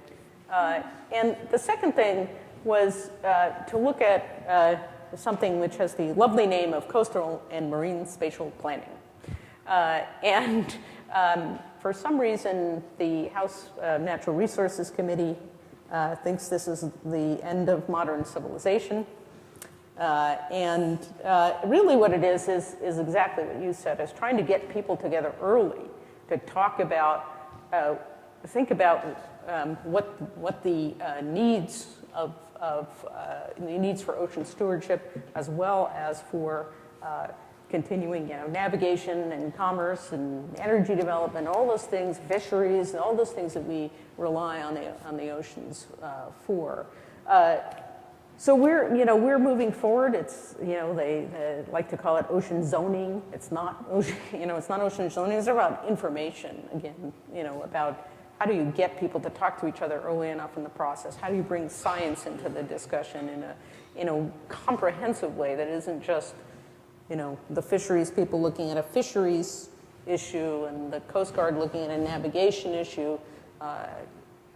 And the second thing was to look at something which has the lovely name of coastal and marine spatial planning. For some reason, the House Natural Resources Committee thinks this is the end of modern civilization. Really what it is exactly what you said, is trying to get people together early to talk about, think about what the needs of the needs for ocean stewardship, as well as for continuing, you know, navigation and commerce and energy development, all those things, fisheries, all those things that we rely on the oceans for. So we're moving forward. It's, you know, they like to call it ocean zoning. It's not ocean, you know, it's not ocean zoning. It's about information again, you know, about how do you get people to talk to each other early enough in the process? How do you bring science into the discussion in a comprehensive way that isn't just, you know, the fisheries people looking at a fisheries issue and the Coast Guard looking at a navigation issue,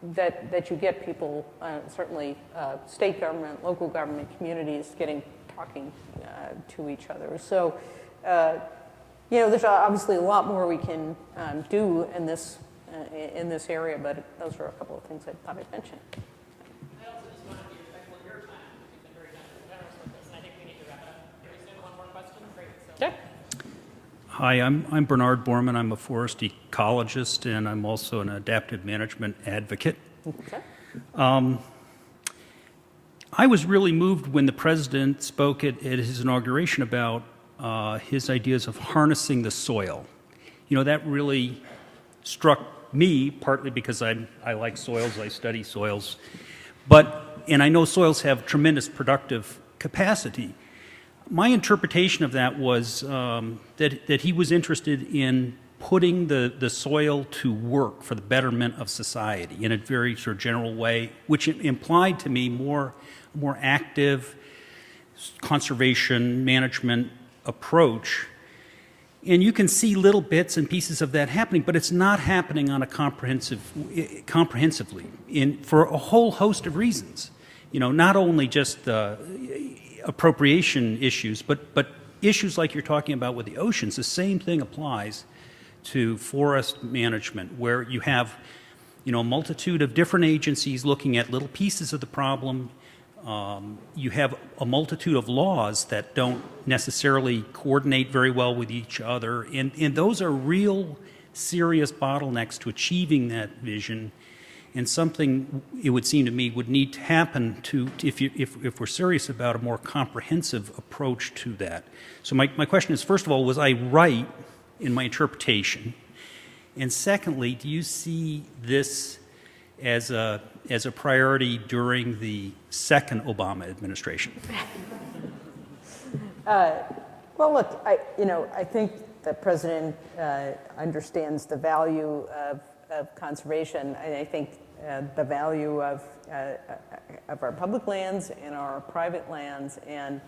that you get people, certainly state government, local government, communities talking to each other. So, you know, there's obviously a lot more we can do in this area, but those are a couple of things I thought I'd mention. I also just want to be respectful of your time. You've been very generous with this, and I think we need to wrap it up very soon. One more question? Great. So. Okay. Hi, I'm Bernard Borman. I'm a forest ecologist, and I'm also an adaptive management advocate. Okay. I was really moved when the president spoke at his inauguration about his ideas of harnessing the soil. You know, that really struck me, partly because I like soils, I study soils, and I know soils have tremendous productive capacity. My interpretation of that was that he was interested in putting the soil to work for the betterment of society in a very sort of general way, which implied to me more active conservation management approach. And you can see little bits and pieces of that happening, but it's not happening on a comprehensively for a whole host of reasons. You know, not only just the appropriation issues, but issues like you're talking about with the oceans. The same thing applies to forest management, where you have a multitude of different agencies looking at little pieces of the problem. You have a multitude of laws that don't necessarily coordinate very well with each other, and those are real serious bottlenecks to achieving that vision, and something, it would seem to me, would need to happen if we're serious about a more comprehensive approach to that. So my question is, first of all, was I right in my interpretation? And secondly, do you see this as a priority during the second Obama administration? Well, look, I think the president understands the value of conservation, and I think the value of our public lands and our private lands, and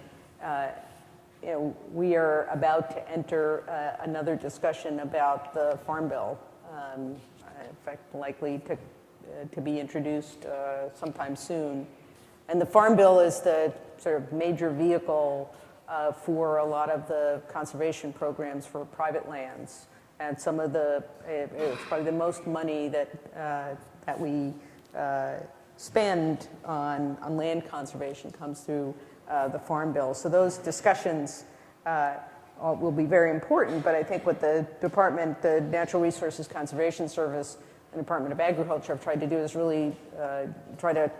we are about to enter another discussion about the Farm Bill, in fact, likely to be introduced sometime soon. And the Farm Bill is the sort of major vehicle for a lot of the conservation programs for private lands. And it's probably the most money that we spend on land conservation comes through the Farm Bill. So those discussions will be very important, but I think what the Department, the Natural Resources Conservation Service and Department of Agriculture have tried to do is really try to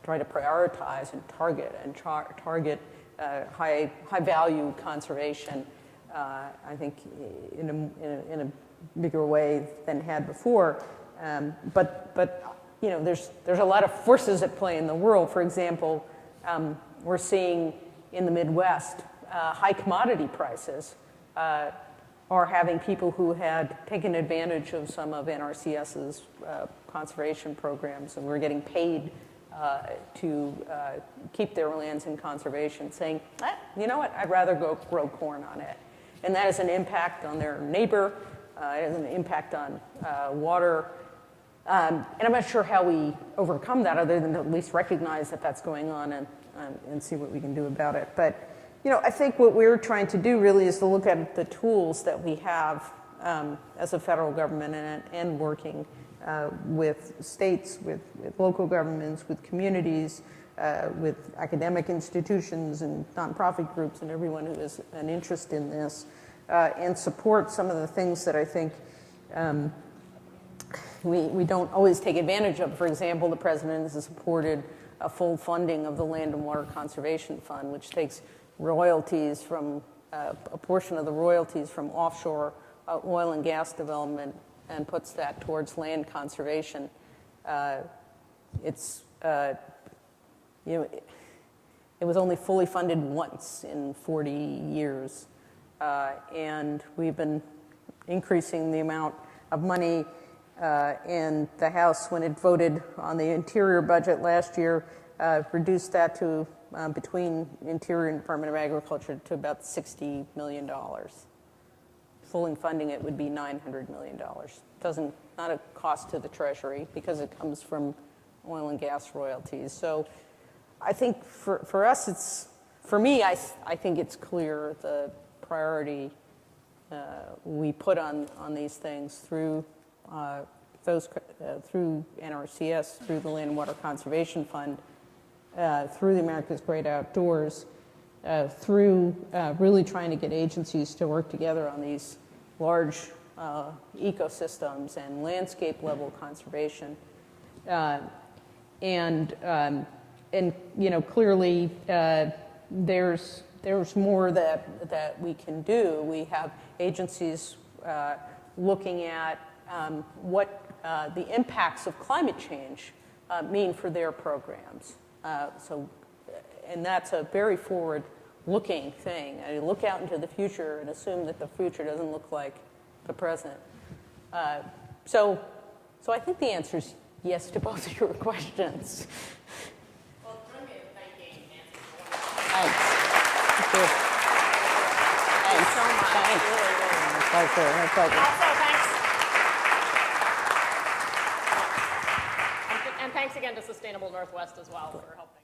prioritize and target high value conservation. I think in a bigger way than had before, but there's a lot of forces at play in the world. For example, we're seeing in the Midwest high commodity prices are having people who had taken advantage of some of NRCS's conservation programs and were getting paid to keep their lands in conservation, saying, you know what, I'd rather go grow corn on it. And that has an impact on their neighbor, it has an impact on water. And I'm not sure how we overcome that other than to at least recognize that that's going on and see what we can do about it. But I think what we're trying to do really is to look at the tools that we have as a federal government and working with states, with local governments, with communities, with academic institutions and nonprofit groups and everyone who has an interest in this, and support some of the things that I think we don't always take advantage of. For example, the president has supported a full funding of the Land and Water Conservation Fund, which takes royalties from a portion of the royalties from offshore oil and gas development and puts that towards land conservation. It was only fully funded once in 40 years, and we've been increasing the amount of money. And the House, when it voted on the Interior budget last year, reduced that to between Interior and Department of Agriculture to about $60 million. Fully funding it would be $900 million. Not a cost to the Treasury because it comes from oil and gas royalties. So I think for us, for me, I think it's clear the priority we put on these things through through NRCS, through the Land and Water Conservation Fund, through the America's Great Outdoors, through really trying to get agencies to work together on these large ecosystems and landscape level conservation. Clearly there's more that we can do. We have agencies looking at what the impacts of climate change mean for their programs. And that's a very forward-looking thing. I look out into the future and assume that the future doesn't look like the present. So I think the answer is yes to both of your questions. Well, join me in thanking Nancy. Thanks. Thanks so much. Thanks. Really. My pleasure. My pleasure. Also, thanks. And thanks again to Sustainable Northwest as well for helping.